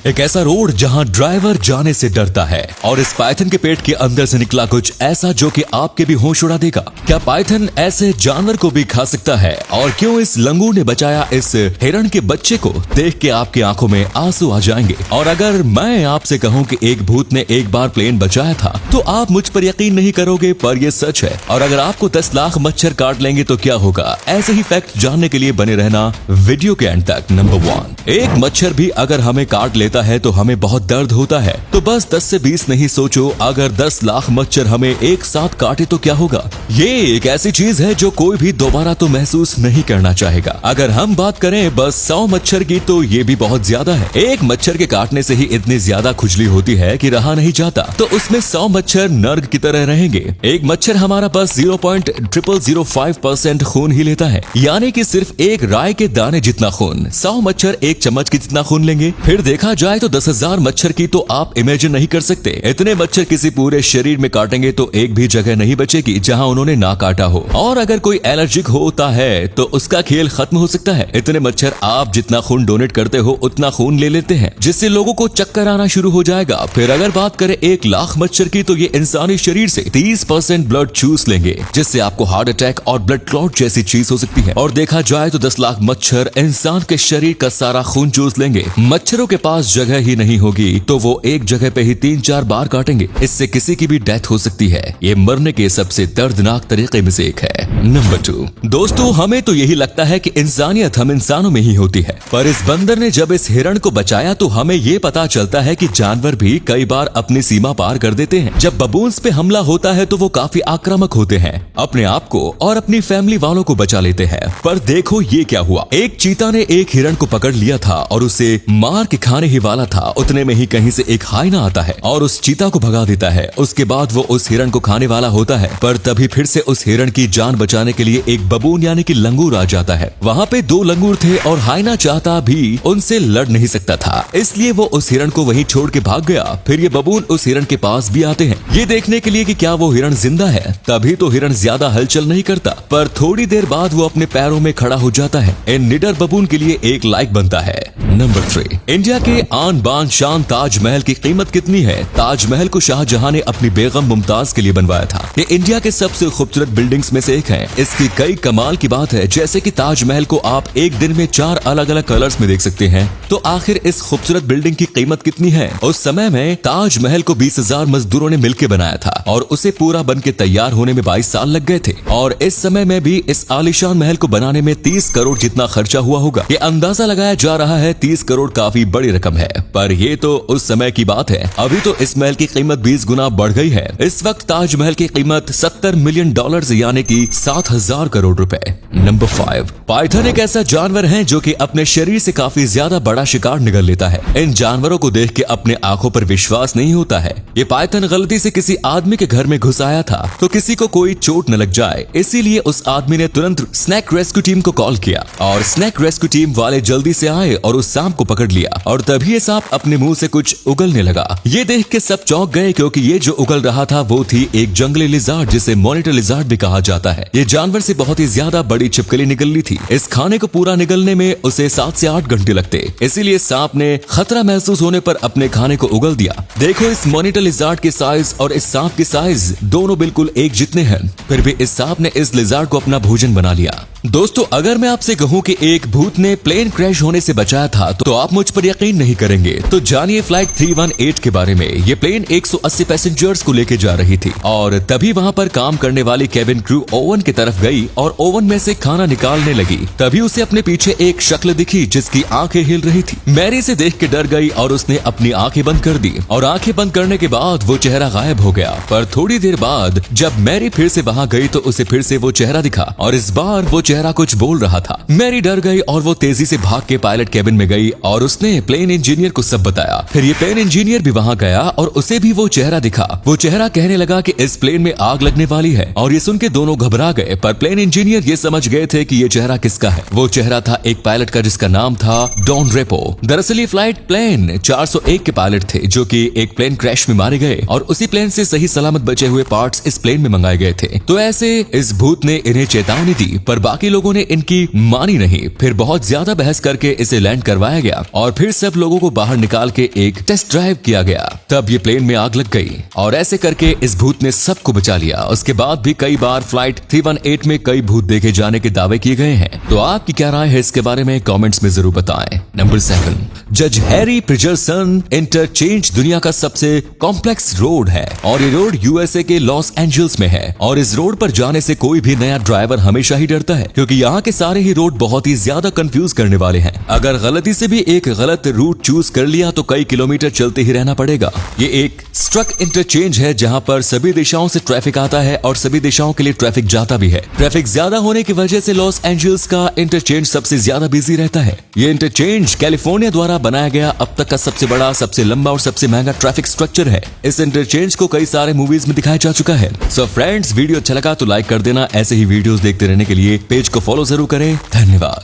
एक ऐसा रोड जहां ड्राइवर जाने से डरता है और इस पाइथन के पेट के अंदर से निकला कुछ ऐसा जो कि आपके भी होश उड़ा देगा। क्या पाइथन ऐसे जानवर को भी खा सकता है? और क्यों इस लंगूर ने बचाया इस हिरण के बच्चे को? देख के आपकी आंखों में आंसू आ जाएंगे। और अगर मैं आपसे कहूं कि एक भूत ने एक बार प्लेन बचाया था तो आप मुझ पर यकीन नहीं करोगे, पर यह सच है। और अगर आपको 10 लाख मच्छर काट लेंगे तो क्या होगा? ऐसे ही फैक्ट जानने के लिए बने रहना वीडियो के एंड तक। नंबर 1, एक मच्छर भी अगर हमें काट लेता है तो हमें बहुत दर्द होता है। तो बस 10 से 20 नहीं, सोचो अगर 10 लाख मच्छर हमें एक साथ काटे तो क्या होगा? ये एक ऐसी चीज है जो कोई भी दोबारा तो महसूस नहीं करना चाहेगा। अगर हम बात करें बस 100 मच्छर की तो ये भी बहुत ज्यादा है। एक मच्छर के काटने से ही इतनी ज्यादा खुजली होती है कि रहा नहीं जाता। तो उसमें 100 मच्छर नर्क की तरह रहेंगे। एक मच्छर हमारा बस 0.0005% खून ही लेता है, यानी कि सिर्फ एक राय के दाने जितना खून। 100 मच्छर एक चम्मच की जितना खून लेंगे। फिर देखा जाए तो 10,000 मच्छर की तो आप इमेजिन नहीं कर सकते। इतने मच्छर किसी पूरे शरीर में काटेंगे तो एक भी जगह नहीं बचेगी जहां उन्होंने ना काटा हो। और अगर कोई एलर्जिक होता है तो उसका खेल खत्म हो सकता है। इतने मच्छर आप जितना खून डोनेट करते हो उतना खून ले लेते हैं, जिससे लोगों को चक्कर आना शुरू हो जाएगा। फिर अगर बात करें 1 लाख मच्छर की तो ये इंसानी शरीर से 30% ब्लड चूस लेंगे, जिससे आपको हार्ट अटैक और ब्लड क्लॉट जैसी चीज हो सकती है। और देखा जाए तो 10 लाख मच्छर इंसान के शरीर का सारा खून चूस लेंगे। मच्छरों के पास जगह ही नहीं होगी तो वो एक जगह पे ही 3-4 बार काटेंगे। इससे किसी की भी डेथ हो सकती है। ये मरने के सबसे दर्दनाक तरीके में से एक है। नंबर 2, दोस्तों हमें तो यही लगता है कि इंसानियत हम इंसानों में ही होती है, पर इस बंदर ने जब इस हिरण को बचाया तो हमें ये पता चलता है कि जानवर भी कई बार अपनी सीमा पार कर देते हैं। जब बबून्स पे हमला होता है तो वो काफी आक्रामक होते हैं, अपने आप को और अपनी फैमिली वालों को बचा लेते हैं। पर देखो ये क्या हुआ, एक चीता ने एक हिरण को पकड़ लिया था और उसे मार के खाने ही वाला था। उतने में ही कहीं से एक हाइना आता है और उस चीता को भगा देता है। उसके बाद वो उस हिरण को खाने वाला होता है, पर तभी फिर से उस हिरण की जान बचाने के लिए एक बबून यानी कि लंगूर आ जाता है। वहाँ पे 2 लंगूर थे और हाइना चाहता भी उनसे लड़ नहीं सकता था, इसलिए वो उस हिरण को वहीं छोड़ के भाग गया। फिर ये बबून उस हिरण के पास भी आते हैं, ये देखने के लिए कि क्या वो हिरण जिंदा है। तभी तो हिरण ज्यादा हलचल नहीं करता, पर थोड़ी देर बाद वो अपने पैरों में खड़ा हो जाता है। इन निडर बबून के लिए एक लाइक बनता है। नंबर 3, इंडिया के आन बान शान ताजमहल की कीमत कितनी है? ताजमहल को शाहजहां ने अपनी बेगम मुमताज के लिए बनवाया था। ये इंडिया के सबसे खूबसूरत बिल्डिंग्स में से एक है। इसकी कई कमाल की बात है, जैसे कि ताजमहल को आप एक दिन में 4 अलग अलग कलर्स में देख सकते हैं। तो आखिर इस खूबसूरत बिल्डिंग की कीमत कितनी है? उस समय में ताजमहल को 20,000 मजदूरों ने मिलकर बनाया था और उसे पूरा बन के तैयार होने में 22 साल लग गए थे। और इस समय में भी इस आलीशान महल को बनाने में 30 करोड़ जितना खर्चा हुआ होगा। ये अंदाजा लगाया जा रहा है 30 करोड़ काफी बड़ी रकम है, पर ये तो उस समय की बात है। अभी तो इस महल की कीमत 20 गुना बढ़ गई है। इस वक्त ताजमहल की कीमत $70 मिलियन यानी कि 7,000 करोड़ रुपए। नंबर 5, पाइथन एक ऐसा जानवर है जो कि अपने शरीर से काफी ज्यादा बड़ा शिकार निगल लेता है। इन जानवरों को देख के अपने आंखों पर विश्वास नहीं होता है। ये पाइथन गलती से किसी आदमी के घर में घुस आया था तो किसी को कोई चोट न लग जाए, इसीलिए उस आदमी ने तुरंत स्नैक रेस्क्यू टीम को कॉल किया और स्नैक रेस्क्यू टीम वाले जल्दी से आए और उस सांप को पकड़ लिया। और तभी ये सांप अपने मुंह से कुछ उगलने लगा। ये देख के सब चौंक गए, क्योंकि ये जो उगल रहा था वो थी एक जंगली लिजार्ड, जिसे मॉनिटर लिजार्ड भी कहा जाता है। ये जानवर से बहुत ही ज्यादा बड़ी छिपकली निकलनी थी। इस खाने को पूरा निगलने में उसे 7 से 8 घंटे लगते, इसीलिए सांप ने खतरा महसूस होने पर अपने खाने को उगल दिया। देखो इस मॉनिटर लिजार्ड की साइज और इस सांप की साइज दोनों बिल्कुल एक जितने हैं, फिर भी इस सांप ने इस लिजार्ड को अपना भोजन बना लिया। दोस्तों अगर मैं आपसे कहूं कि एक भूत ने प्लेन क्रैश होने से बचाया था तो आप मुझ पर यकीन नहीं करेंगे। तो जानिए फ्लाइट 318 के बारे में। ये प्लेन 180 पैसेंजर्स को लेके जा रही थी और तभी वहां पर काम करने वाली केबिन क्रू ओवन की तरफ गई और ओवन में से खाना निकालने लगी। तभी उसे अपने पीछे एक शक्ल दिखी जिसकी आंखें हिल रही थी। मैरी से देख के डर गई और उसने अपनी आंखें बंद कर दी और आंखें बंद करने के बाद वो चेहरा गायब हो गया। पर थोड़ी देर बाद जब मैरी फिर से वहां गई तो उसे फिर से वो चेहरा दिखा और इस बार वो चेहरा कुछ बोल रहा था। मैरी डर गई और वो तेजी से भाग के पायलट केबिन में गई और उसने प्लेन इंजीनियर को सब बताया। फिर ये प्लेन इंजीनियर भी वहां गया और उसे भी वो चेहरा दिखा। वो चेहरा कहने लगा कि इस प्लेन में आग लगने वाली है और ये सुन के दोनों घबरा गए, पर प्लेन इंजीनियर ये समझ गए थे कि ये चेहरा किसका है। वो चेहरा था एक पायलट का जिसका नाम था डॉन रेपो। दरअसल ये फ्लाइट प्लेन 401 के पायलट थे जो कि एक प्लेन क्रैश में मारे गए और उसी प्लेन से सही सलामत बचे हुए पार्ट्स इस प्लेन में मंगाए गए थे। तो ऐसे इस भूत ने इन्हें चेतावनी दी, पर बाकी बाकी लोगों ने इनकी मानी नहीं। फिर बहुत ज्यादा बहस करके इसे लैंड करवाया गया और फिर सब लोगों को बाहर निकाल के एक टेस्ट ड्राइव किया गया। तब ये प्लेन में आग लग गई और ऐसे करके इस भूत ने सबको बचा लिया। उसके बाद भी कई बार फ्लाइट 318 में कई भूत देखे जाने के दावे किए गए हैं। तो आपकी क्या राय है इसके बारे में कमेंट्स में जरूर बताएं। नंबर 7, जज हैरी प्रिजर्सन इंटरचेंज दुनिया का सबसे कॉम्प्लेक्स रोड है और ये रोड यूएसए के लॉस एंजल्स में है। और इस रोड पर जाने से कोई भी नया ड्राइवर हमेशा ही डरता है क्योंकि यहाँ के सारे ही रोड बहुत ही ज्यादा कंफ्यूज करने वाले हैं। अगर गलती से भी एक गलत रूट चूज कर लिया तो कई किलोमीटर चलते ही रहना पड़ेगा। ये एक स्ट्रक इंटरचेंज है जहाँ पर सभी दिशाओं से ट्रैफिक आता है और सभी दिशाओं के लिए ट्रैफिक जाता भी है। ट्रैफिक ज्यादा होने की वजह से लॉस एंजल्स का इंटरचेंज सबसे ज्यादा बिजी रहता है। ये इंटरचेंज कैलिफोर्निया द्वारा बनाया गया अब तक का सबसे बड़ा, सबसे लंबा और सबसे महंगा ट्रैफिक स्ट्रक्चर है। इस इंटरचेंज को कई सारे मूवीज में दिखाया जा चुका है। सो फ्रेंड्स, वीडियो अच्छा लगा तो लाइक कर देना। ऐसे ही वीडियोस देखते रहने के लिए पेज को फॉलो जरूर करें। धन्यवाद।